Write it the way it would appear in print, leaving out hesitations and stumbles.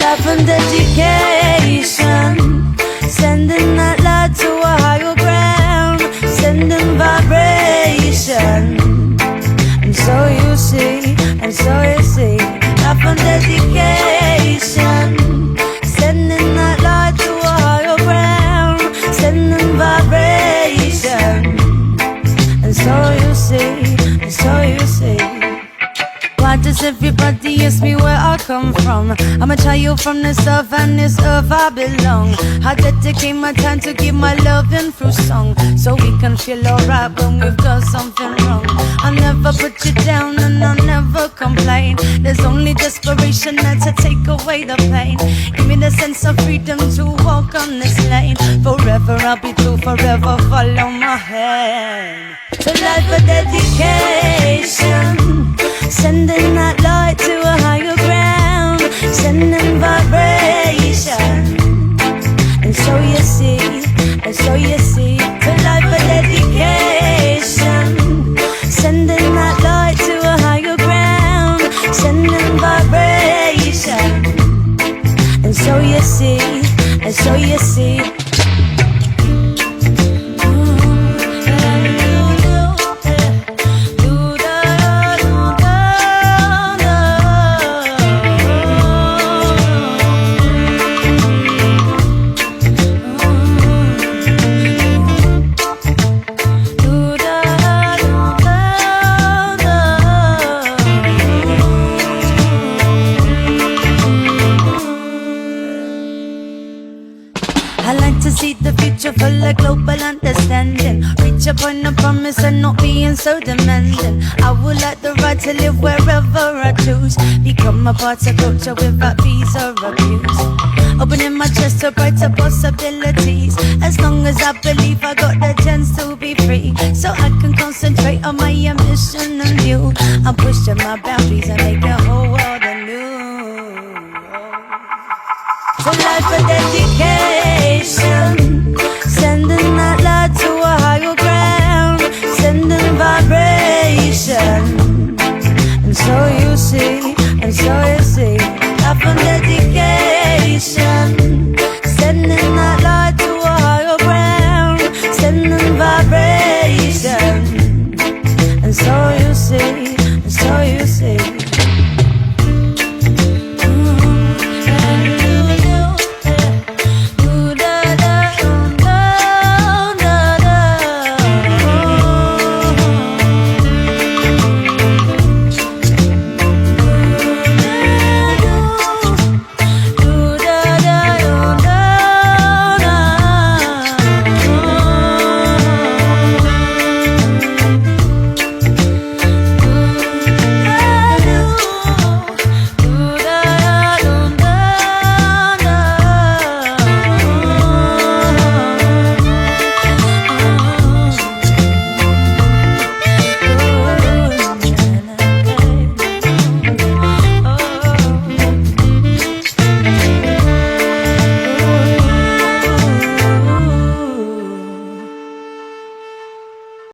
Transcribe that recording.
Love and dedication, sending that light to a higher ground, sending vibration. And so you see, love and dedication, sending that light to a higher ground, sending vibration. And so you see. Why does everybody ask me where I come from? I'm a child from this earth, and this earth I belong. I dedicate my time to give my loving through song, so we can feel alright when we've done something wrong. I'll never put you down and I'll never complain. There's only desperation there to take away the pain. Give me the sense of freedom to walk on this lane. Forever I'll be true, forever follow my hand. To life a dedication, sending that light to a higher ground, sending vibration. And so you see, to life a dedication, sending that light to a higher ground, sending vibration. And so you see. I like to see the future full of global understanding. Reach upon a promise and not being so demanding. I would like the right to live wherever I choose. Become a part of culture without fees or abuse. Opening my chest to brighter possibilities. As long as I believe I got the chance to be free, so I can concentrate on my ambition and you. I'm pushing my boundaries and make the whole world anew. So life a dedication,